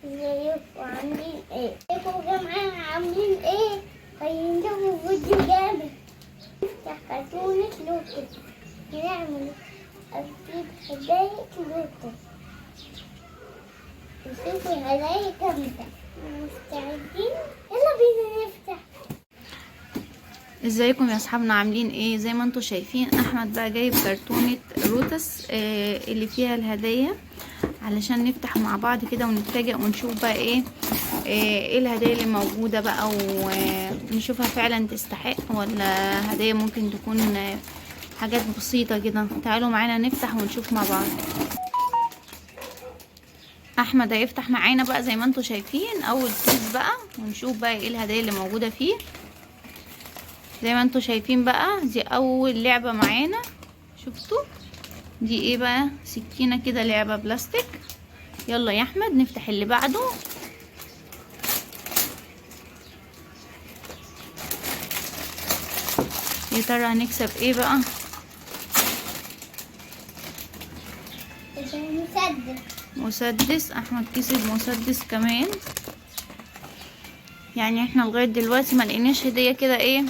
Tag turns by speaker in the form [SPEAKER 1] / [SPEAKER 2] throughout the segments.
[SPEAKER 1] ازيكم عاملين ايه؟ ازيكم يا جماعة عاملين ايه؟ خلينا نشوفوا فيديو جامد. نفتح كرتونة لوتو نعمل أكيد هدايا لوتو نشوفوا هدايا جامدة. مستعدين؟ يلا بينا نفتح.
[SPEAKER 2] ازيكم يا اصحابنا عاملين ايه؟ زي ما انتم شايفين احمد بقى جايب كرتونة روتس اللي فيها الهدايا علشان نفتح مع بعض كده ونتفاجئ ونشوف بقى ايه الهدايا اللي موجودة بقى، ونشوفها فعلا تستحق ولا هدايا ممكن تكون حاجات بسيطة كده. تعالوا معانا نفتح ونشوف مع بعض. احمد هيفتح معانا بقى زي ما انتم شايفين اول كيس بقى، ونشوف بقى ايه الهدايا اللي موجودة فيه. زي ما انتوا شايفين بقى دي اول لعبة معانا. شفتوا دي ايه بقى؟ سكينة كده، لعبة بلاستيك. يلا يا احمد نفتح اللي بعده. يا ترى هنكسب ايه بقى؟ مسدس. احمد كسب مسدس كمان. يعني احنا لغاية دلوقتي ما لقيناش هدية كده ايه.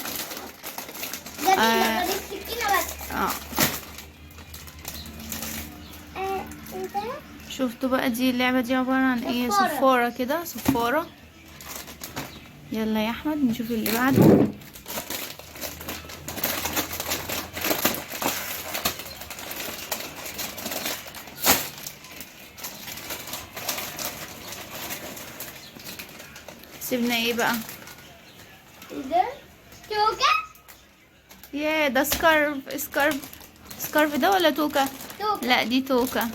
[SPEAKER 2] شفتوا بقى دي اللعبة دي عبارة عن ايه؟ صفارة كده، صفارة. يلا يا احمد نشوف اللي بعده. سيبنا ايه بقى؟
[SPEAKER 1] ده توكة.
[SPEAKER 2] ياه ده سكارف ده ولا توكة؟ لا دي توكة.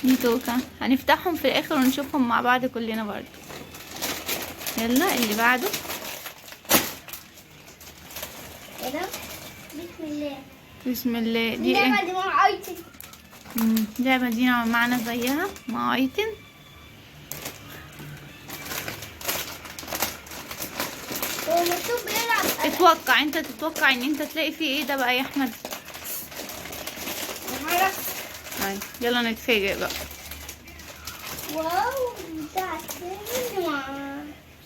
[SPEAKER 2] دي توكة. هنفتحهم في الاخر ونشوفهم مع بعض كلنا برضو. يلا اللي بعده.
[SPEAKER 1] ايه ده؟ بسم الله.
[SPEAKER 2] بسم الله. دي ايه؟
[SPEAKER 1] اللعبة دي مع ايتن.
[SPEAKER 2] اللعبة دي معنا زيها مع ايتن.
[SPEAKER 1] هو مكتوب بيلعب.
[SPEAKER 2] اتوقع انت، تتوقع ان انت تلاقي فيه ايه ده بقى يا احمد؟ طيب يلا نتفاجئ بقى.
[SPEAKER 1] واو بتاع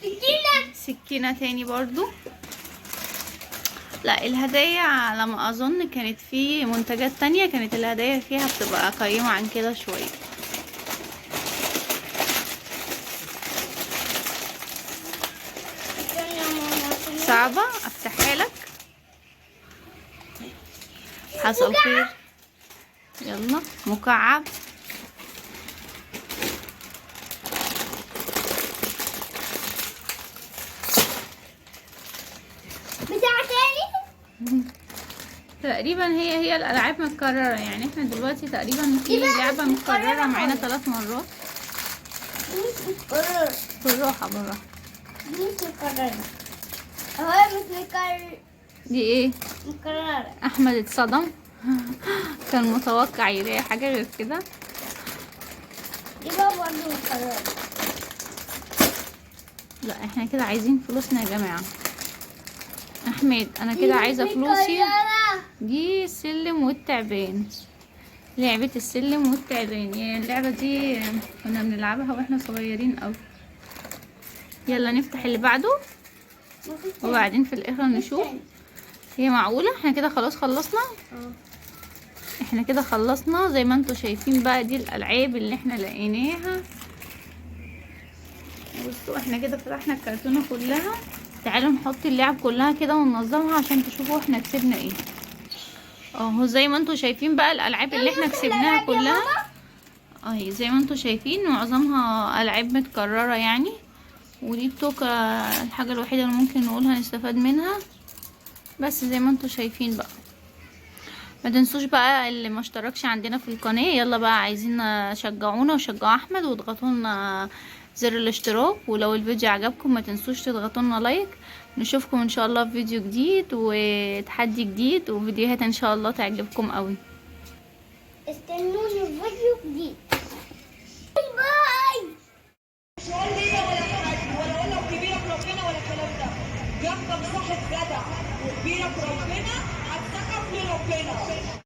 [SPEAKER 1] سكينة.
[SPEAKER 2] سكينة تاني برضو. لا الهدايا على ما اظن كانت في منتجات تانية كانت الهدايا فيها بتبقى قيمة عن كده شوية. صعبة افتحها لك. حصل خير. يلا مكعب.
[SPEAKER 1] بتاع تاني.
[SPEAKER 2] تقريبا هي الالعاب متكررة، يعني احنا دلوقتي تقريبا في لعبة متكررة معانا 3 مرات.
[SPEAKER 1] مش متكررة.
[SPEAKER 2] بالراحة بالراحة.
[SPEAKER 1] مش متكررة. هو مش متكرر.
[SPEAKER 2] دي ايه؟
[SPEAKER 1] متكررة.
[SPEAKER 2] احمد اتصدم. كان متوقع يلاقي حاجة غير كده.
[SPEAKER 1] يبقى برضه متكررة.
[SPEAKER 2] لا احنا كده عايزين فلوسنا يا جماعة. احمد انا كده عايزة فلوسي. دي السلم والتعبان. لعبة السلم والتعبان. يعني اللعبة دي كنا بنلعبها واحنا صغيرين اوي. يلا نفتح اللي بعده وبعدين في الاخر نشوف. هي معقولة احنا كده خلاص خلصنا؟ احنا كده خلصنا. زي ما انتوا شايفين بقى دي الالعاب اللي احنا لقيناها. بصوا احنا كده فتحنا الكرتونة كلها. تعالوا نحط اللعب كلها كده وننظمها عشان تشوفوا احنا كسبنا ايه. اهو زي ما انتوا شايفين بقى الالعاب اللي احنا كسبناها كلها اهي. زي ما انتوا شايفين معظمها العاب متكررة يعني. ودي التوكة الحاجة الوحيدة اللي ممكن نقول هنستفاد منها. بس زي ما انتوا شايفين بقى ما تنسوش بقى اللي ما اشتركش عندنا في القناة، يلا بقى عايزين شجعونا وشجعوا احمد واضغطوا لنا زر الاشتراك. ولو الفيديو عجبكم ما تنسوش تضغطوا لنا لايك. نشوفكم ان شاء الله في فيديو جديد وتحدي جديد وفيديوهات ان شاء الله تعجبكم قوي.
[SPEAKER 1] استنوني في فيديو جديد. باي باي.
[SPEAKER 3] سؤال ليا ولا حاجة ولا اقول لك كبيرك ربنا ولا الكلام ده. يفضل صاحب جدع وكبيرك ربنا هتسقف لربنا.